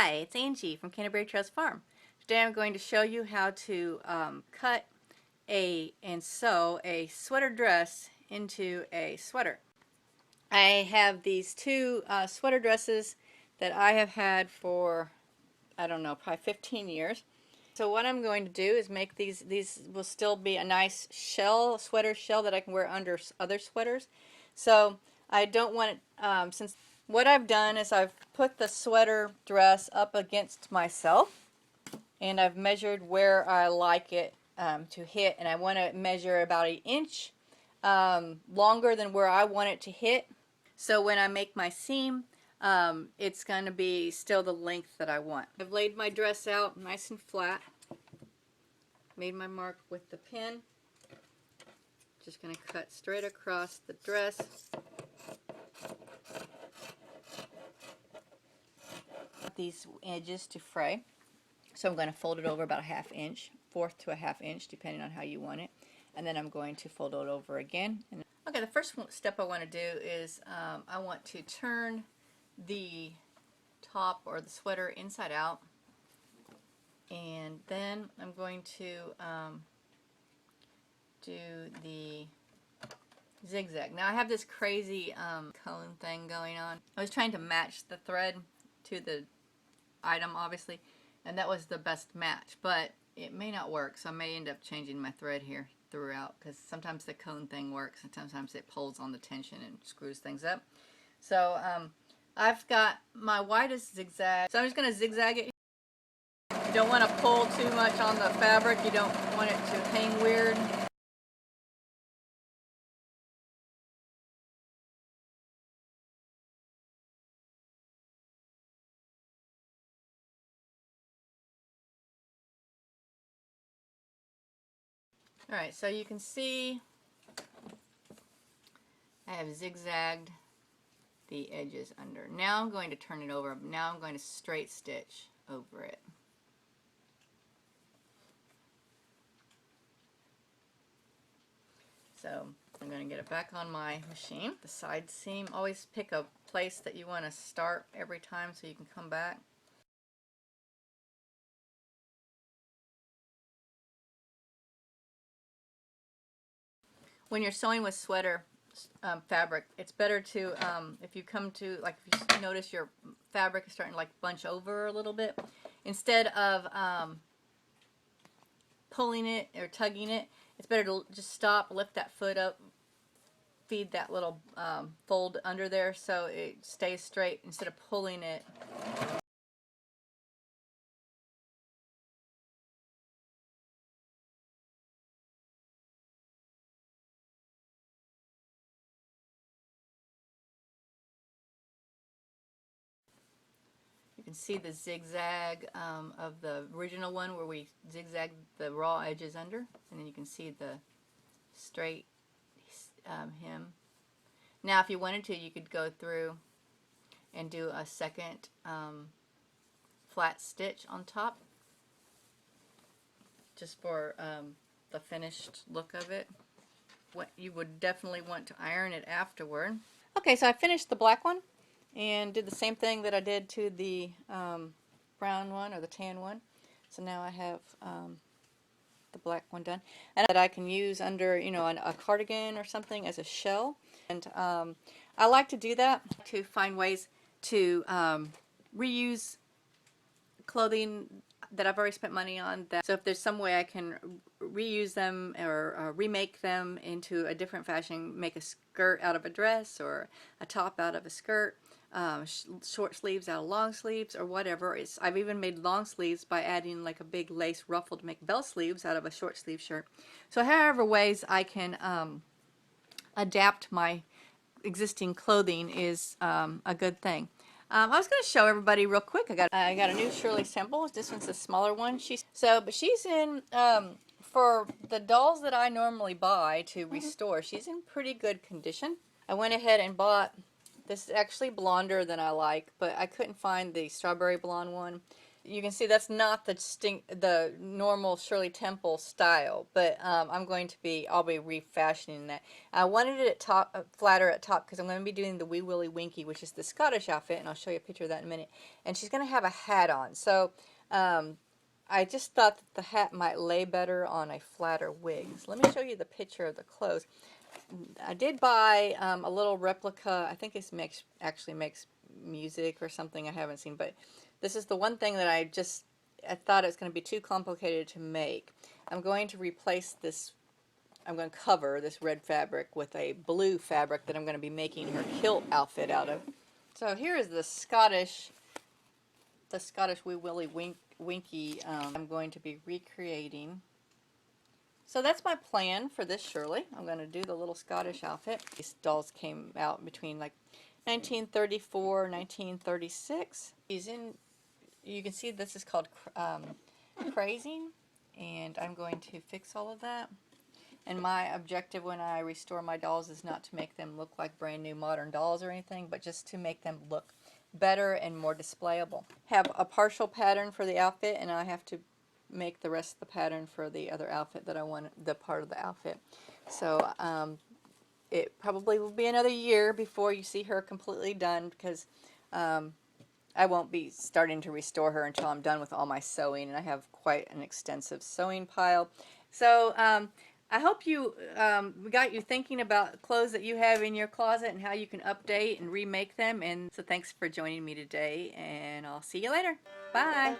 Hi, it's Angie from Canterbury Trust Farm. Today I'm going to show you how to cut and sew a sweater dress into a sweater. I have these two sweater dresses that I have had for, I don't know, probably 15 years. So what I'm going to do is make these will still be a nice shell, sweater shell that I can wear under other sweaters. So I don't want it, since what I've done is I've put the sweater dress up against myself and I've measured where I like it to hit, and I want to measure about an inch longer than where I want it to hit. So when I make my seam, it's going to be still the length that I want. I've laid my dress out nice and flat, made my mark with the pin, just going to cut straight across the dress. These edges to fray, so I'm going to fold it over about a ½ inch, fourth to a ½ inch, depending on how you want it, and then I'm going to fold it over again. Okay, the first step I want to do is I want to turn the top or the sweater inside out, and then I'm going to do the zigzag. Now I have this crazy cone thing going on. I was trying to match the thread to the item, obviously, and that was the best match, but it may not work, so I may end up changing my thread here throughout, because sometimes the cone thing works and sometimes it pulls on the tension and screws things up. So I've got my widest zigzag, so I'm just going to zigzag it. You don't want to pull too much on the fabric, you don't want it to hang weird. Alright, so you can see I have zigzagged the edges under. Now I'm going to turn it over. Now I'm going to straight stitch over it. So I'm going to get it back on my machine. The side seam, always pick a place that you want to start every time so you can come back. When you're sewing with sweater fabric, it's better to, if you come to, like, if you notice your fabric is starting to like bunch over a little bit, instead of pulling it or tugging it, it's better to just stop, lift that foot up, feed that little fold under there so it stays straight instead of pulling it. You can see the zigzag of the original one where we zigzagged the raw edges under, and then you can see the straight hem. Now if you wanted to, you could go through and do a second flat stitch on top just for the finished look of it. You would definitely want to iron it afterward. Okay, so I finished the black one and did the same thing that I did to the brown one or the tan one. So now I have the black one done, and that I can use under, you know, a cardigan or something as a shell. And I like to do that to find ways to reuse clothing that I've already spent money on. So if there's some way I can reuse them or remake them into a different fashion, make a skirt out of a dress or a top out of a skirt, short sleeves out of long sleeves, or whatever. I've even made long sleeves by adding like a big lace ruffle to make bell sleeves out of a short sleeve shirt. So however ways I can adapt my existing clothing is a good thing. I was going to show everybody real quick. I got a new Shirley Temple. This one's a smaller one. She's in for the dolls that I normally buy to restore. She's in pretty good condition. I went ahead and bought. This is actually blonder than I like, but I couldn't find the strawberry blonde one. you can see that's not the normal Shirley Temple style, but I'll be refashioning that. I wanted it at flatter at top because I'm going to be doing the Wee Willie Winky, which is the Scottish outfit, and I'll show you a picture of that in a minute. And she's going to have a hat on, so I just thought that the hat might lay better on a flatter wig. So let me show you the picture of the clothes. I did buy a little replica. I think it actually makes music or something. I haven't seen, but this is the one thing that I thought it was going to be too complicated to make. I'm going to replace this. I'm going to cover this red fabric with a blue fabric that I'm going to be making her kilt outfit out of. So here is the Scottish Wee Willie Winky. I'm going to be recreating. So that's my plan for this Shirley. I'm going to do the little Scottish outfit. These dolls came out between like 1934, 1936. You can see this is called crazing, and I'm going to fix all of that. And my objective when I restore my dolls is not to make them look like brand new modern dolls or anything, but just to make them look better and more displayable. Have a partial pattern for the outfit, and I have to make the rest of the pattern for the other outfit that I want, the part of the outfit. So it probably will be another year before you see her completely done, because I won't be starting to restore her until I'm done with all my sewing, and I have quite an extensive sewing pile. So I hope we got you thinking about clothes that you have in your closet and how you can update and remake them. And so thanks for joining me today, and I'll see you later. Bye.